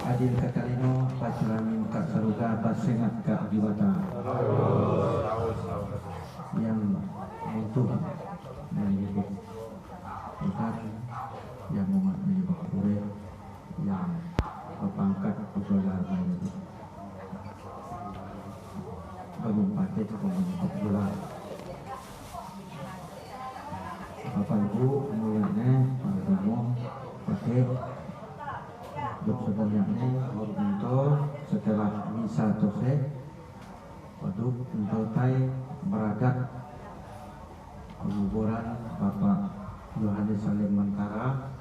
adil katalino pasalamin kasaruga basengat ka jiwata yang untuk menyebut ikan yang umat menyebut kue yang berpangkat usulan menyebut Bupati atau menyebut bola Bapak Ibu kemuliaannya para tamu pakai sebenarnya untuk setelah misa selesai untuk mentotai beradat penguburan Bapak Yohanes Salim Mantara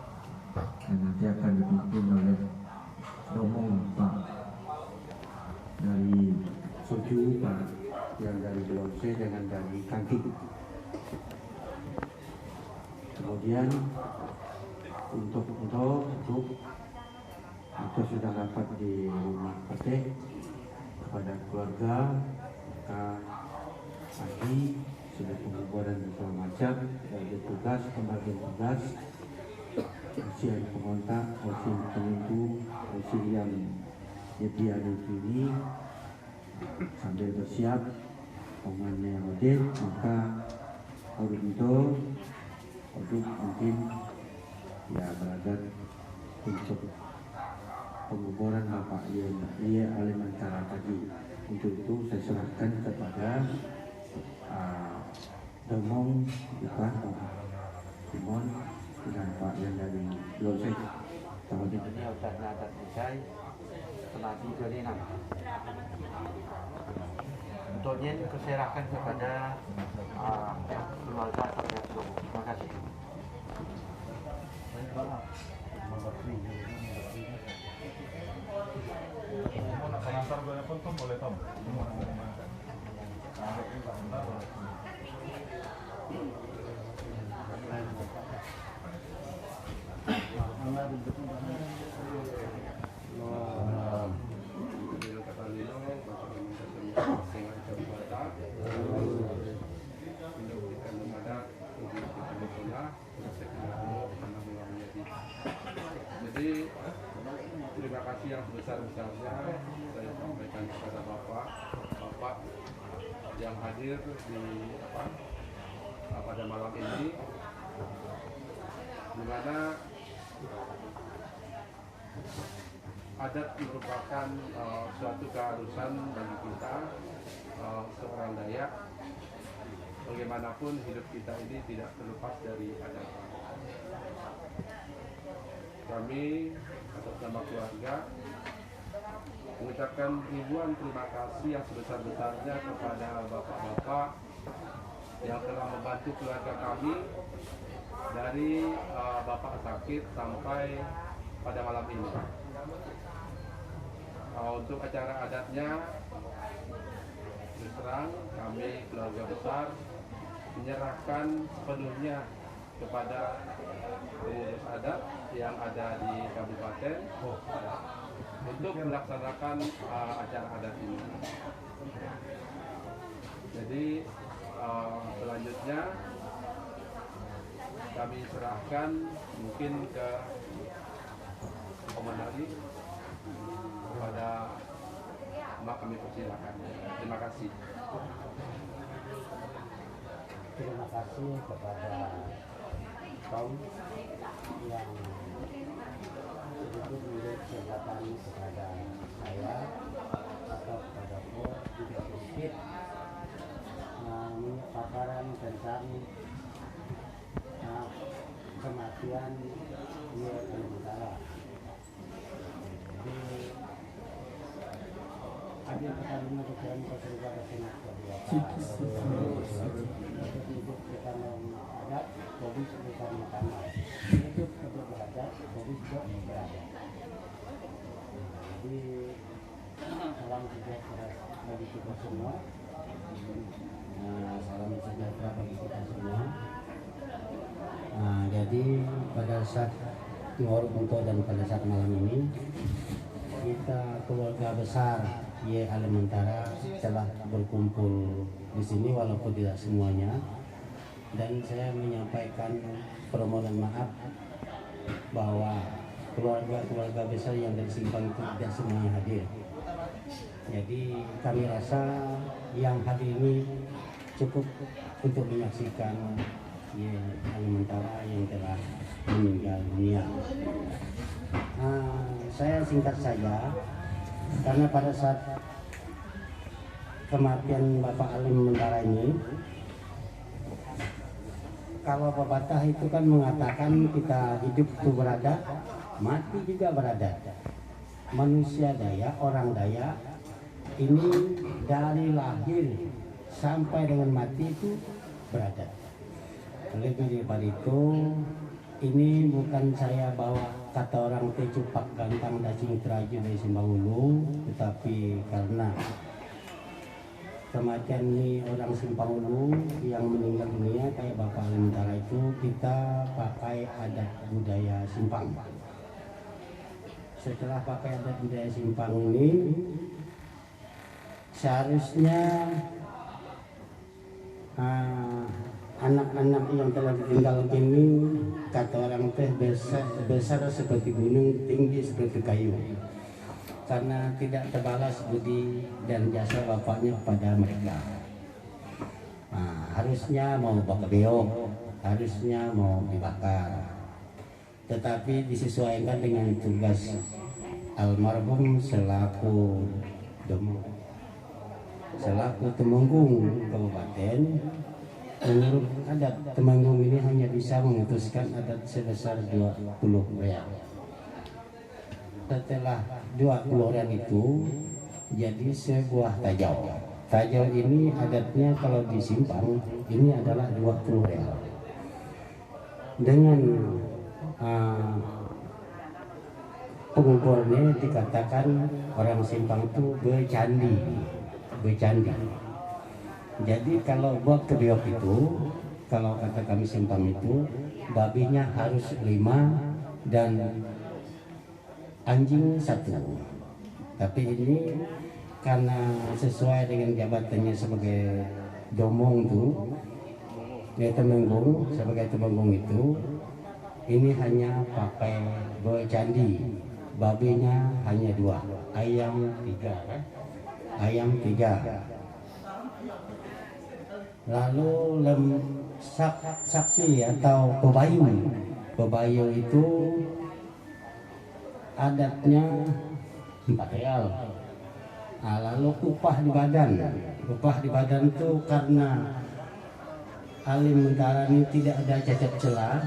dan nanti akan dipimpin oleh rombongan Pak dari Soju, Pak yang dari Belonse dengan dari Kanti. Kemudian untuk sudah dapat di rumah petik kepada keluarga pagi sudah penguburan dan segala macam dari tugas pembagian tugas usia pengontak usia penentu usia yang dibiayai ini sambil bersiap pengannya hadir maka untuk mungkin ya beradat untuk penguburan Bapak Ye Alimantara tadi. Untuk itu saya serahkan kepada Domong Pak Timon dan Pak yang dari Losek. Tahun ini Ustaznya adat selesai penadi kelina. Untuknya diserahkan kepada keluarga sampai seluruh. Terima kasih. Pengantar banyak pun Tom boleh Tom. Jadi terima kasih yang sebesar-besarnya saya sampaikan kepada Bapak yang hadir di pada malam ini, di mana adat merupakan suatu keharusan bagi kita seorang Dayak. Bagaimanapun hidup kita ini tidak terlepas dari adat. Kami atas nama keluarga mengucapkan ribuan terima kasih yang sebesar-besarnya kepada bapak-bapak yang telah membantu keluarga kami dari bapak sakit sampai pada malam ini. Untuk acara adatnya terus terang kami keluarga besar menyerahkan sepenuhnya kepada pengurus adat yang ada di kabupaten untuk melaksanakan acara adat ini. Jadi selanjutnya kami serahkan mungkin ke Komandari kepada Mak, kami persilakan. Terima kasih. Terima kasih kepada Tom yang sedikit memberi kesempatan kepada saya atau kepada Ko juga sedikit paparan tentang kematian Ye Alimantara. Adil Katalino Tuhan Keseluruhan Kesenat hidup kita adat, jadi sebesar makanan. Hidup kedua beradat, jadi juga beradat. Jadi salam sejahtera bagi kita semua. Salam sejahtera bagi kita semua. Jadi pada saat Ngor Bunto dan pada saat malam ini kita keluarga besar Ye Alimantara telah berkumpul di sini walaupun tidak semuanya, dan saya menyampaikan permohonan maaf bahwa keluarga besar yang dari Simpang itu tidak semuanya hadir. Jadi kami rasa yang hadir ini cukup untuk menyaksikan Alimentara yang telah meninggal dunia. Saya singkat saja, karena pada saat kematian Bapak Alimentara ini, kalau pepatah itu kan mengatakan kita hidup itu berada, mati juga berada. Manusia Dayak, orang Dayak ini dari lahir sampai dengan mati itu berada. Lebih daripada itu, ini bukan saya bawa kata orang tecupak gantang dacing teraju dari Simpangulu, tetapi karena kematian ini orang Simpangulu yang meninggal dunia kayak Bapak Alimentara itu, kita pakai adat budaya Simpang. Setelah pakai adat budaya Simpang ini, seharusnya anak-anak yang telah ditinggal ini, kata orang teh, besar seperti gunung, tinggi seperti kayu, karena tidak terbalas budi dan jasa bapaknya kepada mereka. Harusnya mau bakar beok, harusnya mau dibakar, tetapi disesuaikan dengan tugas almarhum selaku Temenggung Kabupaten. Menurut adat, Temenggung ini hanya bisa memutuskan adat sebesar 20 real. Setelah 20 real itu jadi sebuah tajau. Tajau ini adatnya kalau di Simpang ini adalah 20 real. Dengan pengukurnya dikatakan orang Simpang itu bercandi. Jadi kalau buat kebiok itu, kalau kata kami Simpang itu, babinya harus 5 dan anjing 1. Tapi ini karena sesuai dengan jabatannya sebagai domong tuh, Temenggung, sebagai Temenggung itu, ini hanya pakai bercandi. Babinya hanya 2, ayam 3. Lalu saksi atau pebayu itu adatnya 4 real. Lalu upah di badan itu karena Alimentara ini tidak ada cacat celah,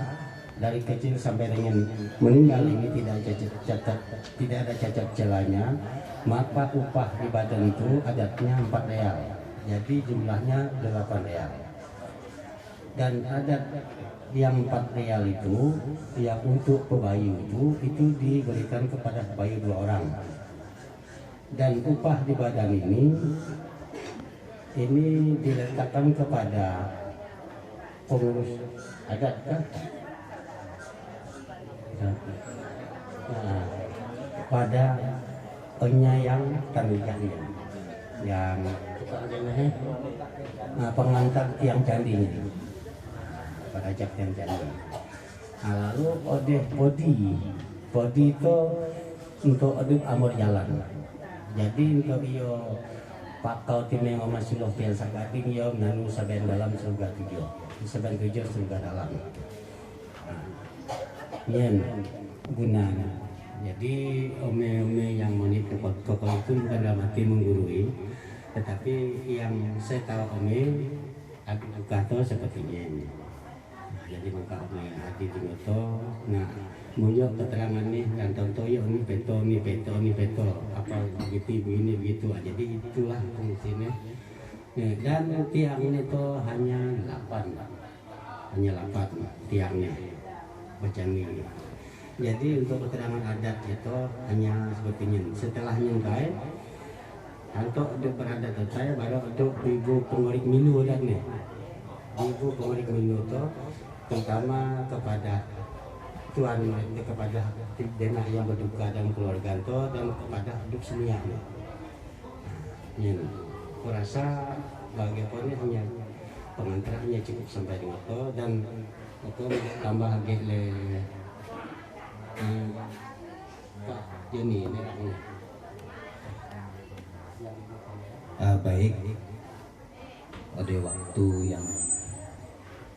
dari kecil sampai dengan meninggal ini tidak ada cacat celahnya, maka upah di badan itu adatnya 4 real. Jadi jumlahnya 8 real. Dan adat yang 4 real itu, yang untuk pebayu itu diberikan kepada pebayu 2 orang. Dan upah di badan ini diletakkan kepada pengurus adat kan? Pada penyayang tanujahnya yang pengantar tiang candi ini, pada ajak tiang candi. Lalu bodi itu untuk aduk amor jalan. Jadi untuk iyo pakau timeng oma suluh tiang sagating iyo nanu saben dalam surga 7 surga dalam. Yen gunanya. Jadi ome-ome yang menipu kokol itu bukan dalam arti menggurui, tetapi yang saya tahu ome Adukato sepertinya. Jadi maka ome hati Timoto. Nah, muncul keterangan nih dan contoh ya ini peto apa begitu. Jadi itulah fungsinya. Dan tiang ini tuh hanya 8 tiangnya bercandi. Jadi untuk keterangan adat itu hanya sepertinya. Setelah nyengkai, untuk beradat saya baru untuk ibu pengorik milu dan nih. Ibu pengorik milu itu terutama kepada Tuhan, kepada denah yang berduka dan keluarga itu, dan kepada hidup semia. Aku rasa bagaimana hanya pengantar hanya cukup sampai dengan itu, dan aku tambah lagi ini Baik, pada waktu yang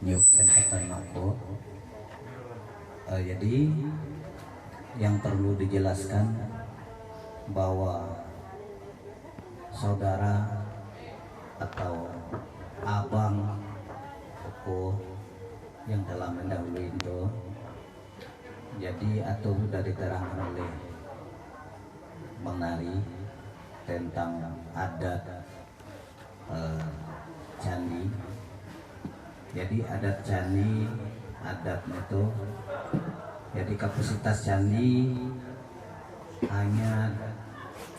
nyuk sengkatan aku, jadi yang perlu dijelaskan bahwa saudara atau abang aku yang telah mendahului itu, jadi atau sudah diterangkan oleh Bang Nari tentang adat candi. Jadi adat candi, adat itu, jadi kapasitas candi hanya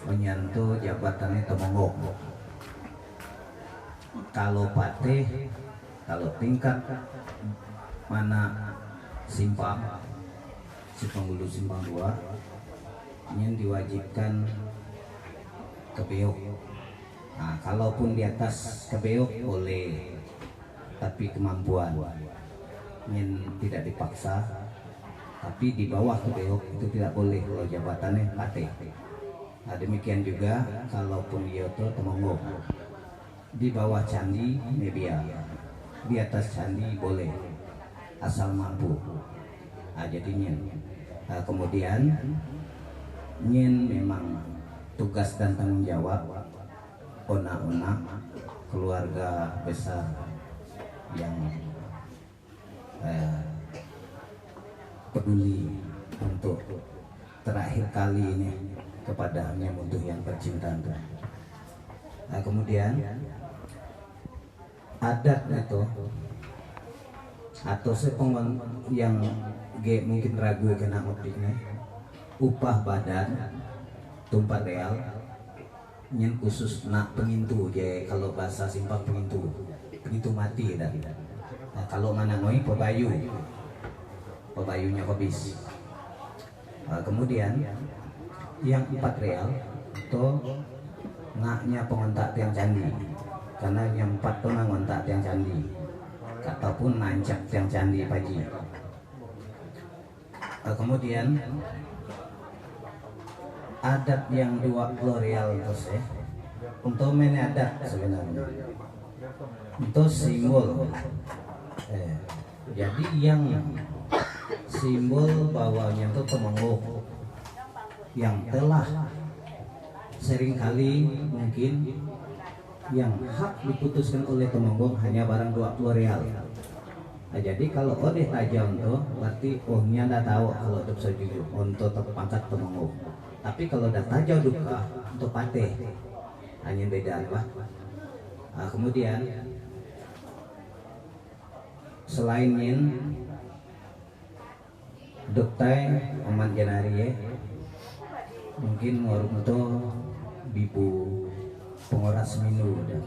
menyentuh jabatan itu monggok. Kalau patih, kalau tingkat mana simpang hulu simpang 2 ingin diwajibkan kebeok. Nah, kalaupun di atas kebeok boleh, tapi kemampuan ingin tidak dipaksa. Tapi di bawah kebeok itu tidak boleh kalau jabatannya patih. Nah, demikian juga kalaupun yoto temonggok di bawah candi nebia, di atas candi boleh asal mampu. Nah, jadinya kemudian nyin memang tugas dan tanggung jawab ona-ona keluarga besar yang peduli untuk terakhir kali ini kepada menyentuh yang percintaan. Nah, kemudian adat itu atau sepengon yang mungkin ragu kena motifnya upah badan tumpat real nyen khusus nak pengintu je, kalau bahasa simpang pengintu mati dah. Nah, kalau mana ngoi pebayunya habis. Kemudian yang 4 real itu naknya pengontak tiang candi, karena yang 4 tuh ngontak tiang candi ataupun nancap tiang candi pagi. Kemudian adat yang 20 real terus untuk mana adat sebenarnya itu simbol. Jadi yang simbol bawahnya itu temonggok yang telah seringkali mungkin yang hak diputuskan oleh temonggok hanya barang 20 real. Nah, jadi kalau odeh tajam tuh berarti ohnya dah tahu kalau untuk setuju untuk pangkat temonggok. Tapi kalau dah tajam duka untuk pateh hanya beda lah. Nah, kemudian selain yin doktai aman janari mungkin ngorong itu bibu pengoras minu dan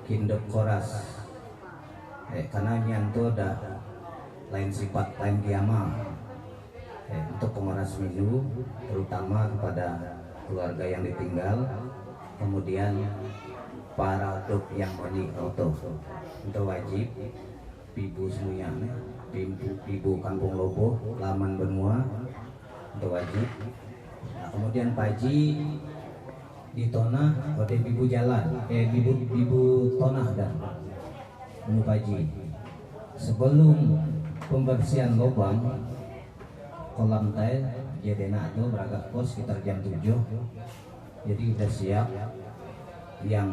kindok koras karena nyanto dah lain sifat lain kiamah untuk pengoras minu terutama kepada keluarga yang ditinggal, kemudian para dok yang menikah itu wajib bibu semuanya bibu kampung lobo laman benua itu wajib. Nah, kemudian paji di tonah ode bibu jalan bibu tonah dan menu paji sebelum pembersihan lubang kolam tail jadi itu beragak pos sekitar jam 7, jadi udah siap yang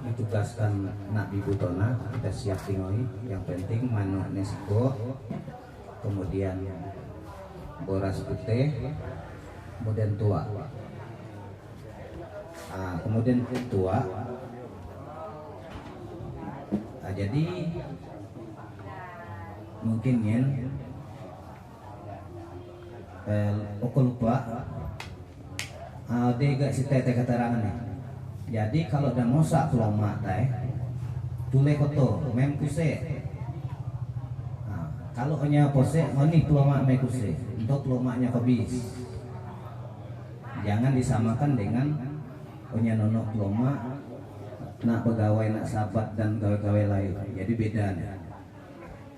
ditugaskan nak bibu tonah kita siap tingoi. Yang penting manuk nesiko, kemudian boras putih, kemudian tua. Kemudian tua. Jadi mungkin yen aku lupa dia gak si tete keterangan nih. Jadi kalau udah mosak kelomak teh tule koto mem kuse. Kalau hanya pose moni kelomak me kuse untuk kelomaknya habis. Jangan disamakan dengan punya nonok kelomak nak pegawai nak sahabat dan gawe-gawe lain. Jadi beda.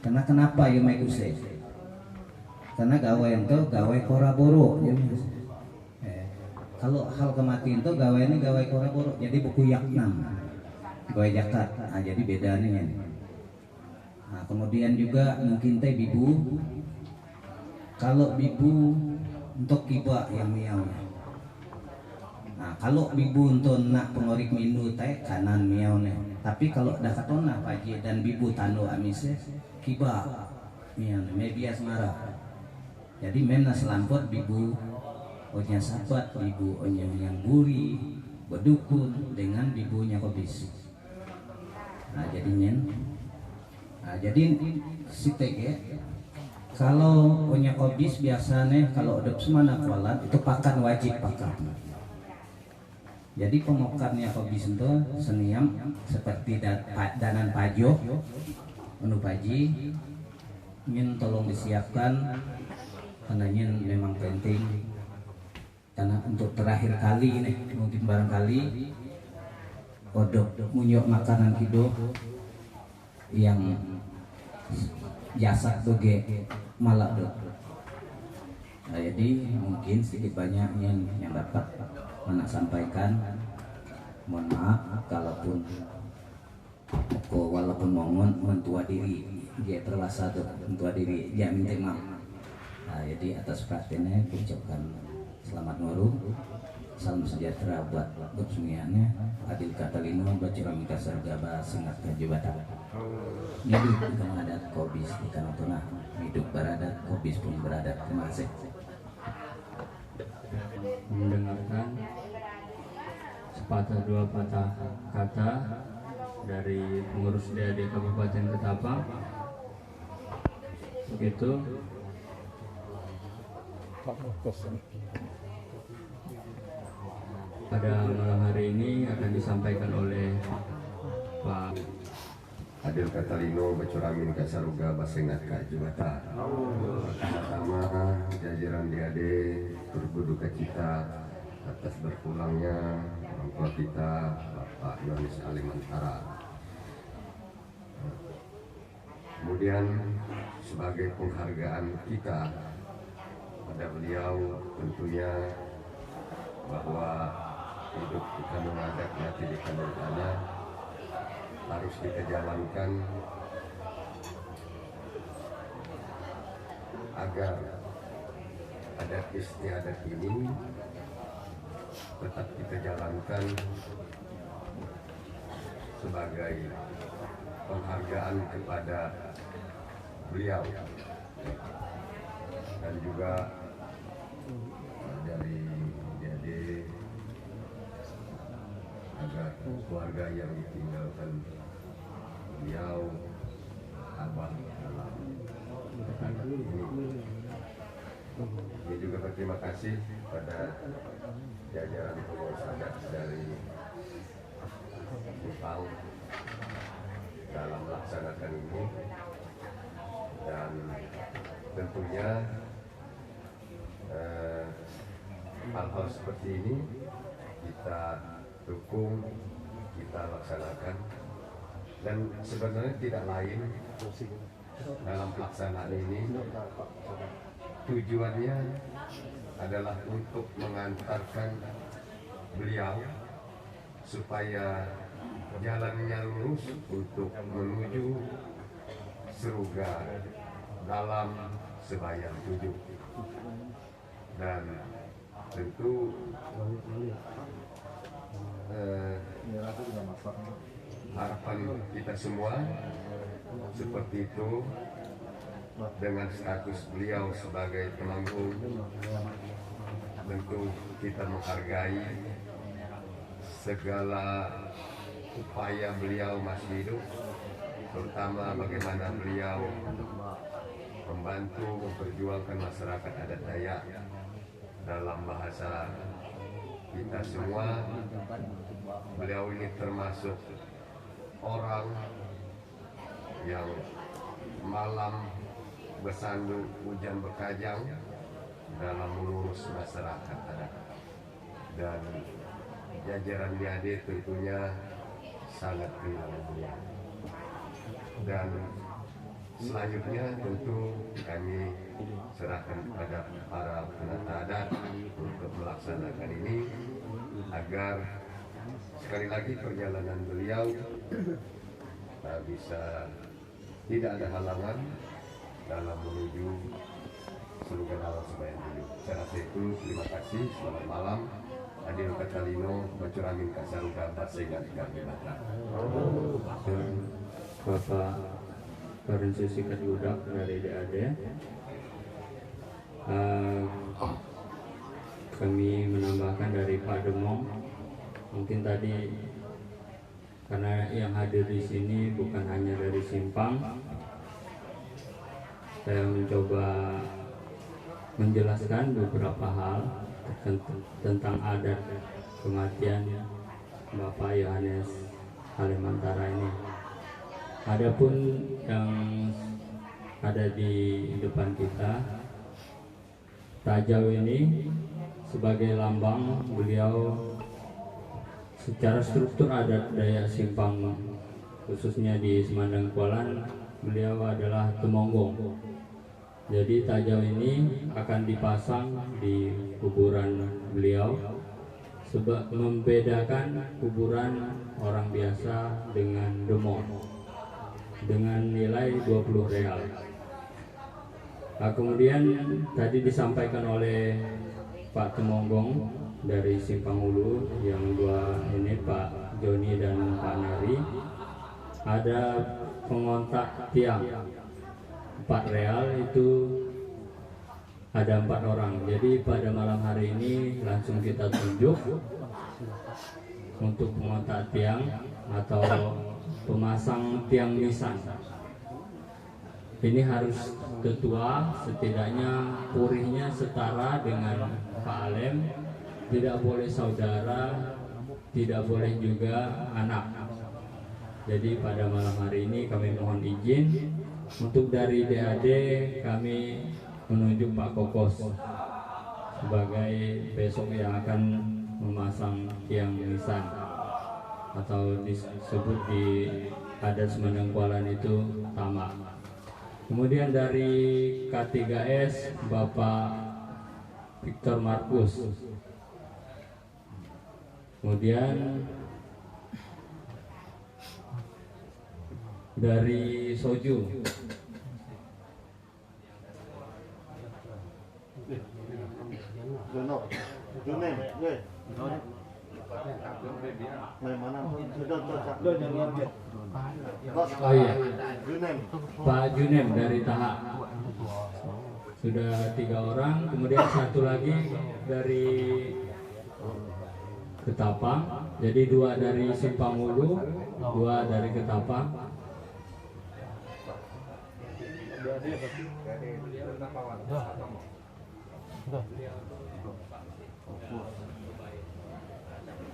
Karena kenapa ya me kuse? Karena gawe yang tuh gawe koraboro. kalau hal kematian itu gawainya gawai kora-kora, jadi buku yaknam, gawai jakat. Nah, jadi bedanya. Nah, kemudian juga mungkin teh bibu, kalau bibu untuk kiba yang miau. Nah, kalau bibu untuk nak pengorik mindu teh kanan miau nih. Tapi kalau dah katona paji dan bibu tando amise kiba miau media semara. Jadi memang selampot bibu onya sahabat, bibu onya yang guri, bedukun dengan bibunya kobis. Nah, jadinya jadi si tege kalau punya kobis biasanya kalau ada semana kualat itu pakan wajib pakan. Jadi pemokarnya kobis itu seniam seperti danan pajo, menu paji, ingin tolong disiapkan karena memang penting karena untuk terakhir kali nih mungkin barangkali kodok munyok makanan kido yang jasa doge malah dok. Nah, jadi mungkin sedikit banyak yang dapat anak sampaikan. Mohon maaf kalaupun walaupun mohon mentua diri dia terwasa tuh mentua diri dia minta maaf. Nah, jadi atas perhatiannya ucapkan selamat nguru, salam sejahtera buat semuanya. Adil kata lino bacira mika sargaba singat kajibata. Hidup bukan adat kobis ikan otona, hidup beradat kobis pun beradat. Terima kasih. Mendengarkan sepatah dua patah kata dari pengurus DAD Kabupaten Ketapang. Begitu. Pada malam hari ini akan disampaikan oleh Pak Adil Katalino Bacuramin Kasaruga Basengat Kajibata. Pertama jajaran DAD berduka cita atas berpulangnya orang tua kita Bapak Yohanes Alimantara. Kemudian sebagai penghargaan kita pada beliau tentunya bahwa hidup di kandung adat mati di kandung tanah harus kita jalankan agar adat istiadat ini tetap kita jalankan sebagai penghargaan kepada beliau dan juga dari DAD agar keluarga yang ditinggalkan beliau abah dalam adat ini. Ini juga berterima kasih pada jajaran pengurus adat dari Kupang dalam melaksanakan ini, dan tentunya hal-hal seperti ini kita dukung, kita laksanakan, dan sebenarnya tidak lain dalam pelaksanaan ini tujuannya adalah untuk mengantarkan beliau supaya jalannya lurus untuk menuju surga dalam sembahyang 7. Dan tentu harapan kita semua seperti itu. Dengan status beliau sebagai temanggung, tentu kita menghargai segala upaya beliau masih hidup, terutama bagaimana beliau membantu memperjuangkan masyarakat adat Dayak. Dalam bahasa kita semua, beliau ini termasuk orang yang malam bersandung hujan berkajang dalam mengurus masyarakat adat, dan jajaran DAD tentunya sangat rindu beliau. Dan selanjutnya tentu kami serahkan kepada para penata adat untuk melaksanakan ini agar sekali lagi perjalanan beliau bisa tidak ada halangan dalam menuju surga halal sembahyang hidup. Saya rasa itu, terima kasih, selamat malam. Adil Katalino, Bacuramin Kasangka, Basengat Kabimata. Bapak Karensusi Kadudak dari DAD. Kami menambahkan dari Pak Demong, mungkin tadi karena yang hadir di sini bukan hanya dari Simpang, saya mencoba menjelaskan beberapa hal tentang adat kematian Bapak Yohanes Halimantara ini. Adapun yang ada di depan kita, Tajau ini sebagai lambang beliau secara struktur adat Dayak Simpang, khususnya di Semandang Kualan, beliau adalah Temonggong. Jadi Tajau ini akan dipasang di kuburan beliau, sebab membedakan kuburan orang biasa dengan demon, dengan nilai 20 real. Nah, kemudian tadi disampaikan oleh Pak Temonggong dari Simpang Ulu, yang dua ini Pak Joni dan Pak Nari, ada pengontak tiang 4 real, itu ada 4 orang. Jadi pada malam hari ini langsung kita tunjuk untuk pengontak tiang atau pemasang tiang nisan. Ini harus ketua, setidaknya purihnya setara dengan Pak Alem, tidak boleh saudara, tidak boleh juga anak. Jadi pada malam hari ini kami mohon izin untuk dari DAD kami menunjuk Pak Kokos sebagai besok yang akan memasang tiang nisan, atau disebut di adat Semandang Kualan itu tamak. Kemudian dari K3S Bapak Victor Markus. Kemudian dari Soju oh iya, Pak Junem dari Tahak, sudah 3 orang. Kemudian satu lagi dari Ketapang, jadi 2 dari Simpang Ulu, 2 dari Ketapang.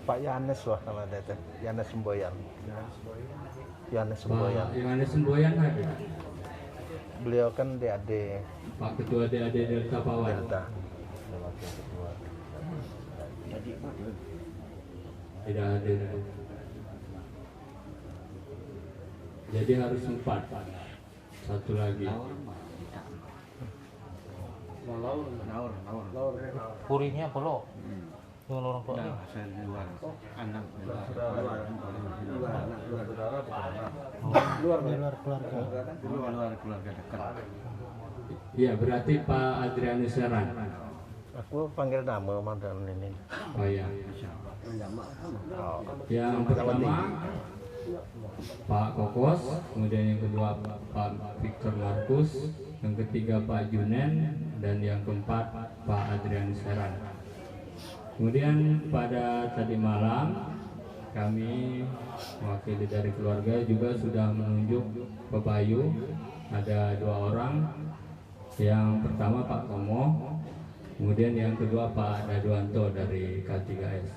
Pak Yohanes wah kalau ada teh, Yohanes Semboyan. Yohanes Semboyan. Pak Yohanes Semboyan ada. Beliau kan DAD. Pak Ketua DAD Delta Pawan. Delta. Tidak hadir. Jadi harus 4. Satu lagi. Purinya belum. Dengan orang tua. Saya di luar, anak di luar. Luar keluarga. Luar keluarga dekat. Iya, berarti Pak Adrianus Seran. Aku panggil nama mantan ini. Oh iya. Oh. Yang pertama Pak Kokos, kemudian yang kedua Pak Victor Markus, yang ketiga Pak Junen, dan yang keempat Pak Adrianus Seran. Kemudian pada tadi malam kami mewakili dari keluarga juga sudah menunjuk pepayu, ada 2 orang. Yang pertama Pak Tomo, kemudian yang kedua Pak Daduanto dari K3S.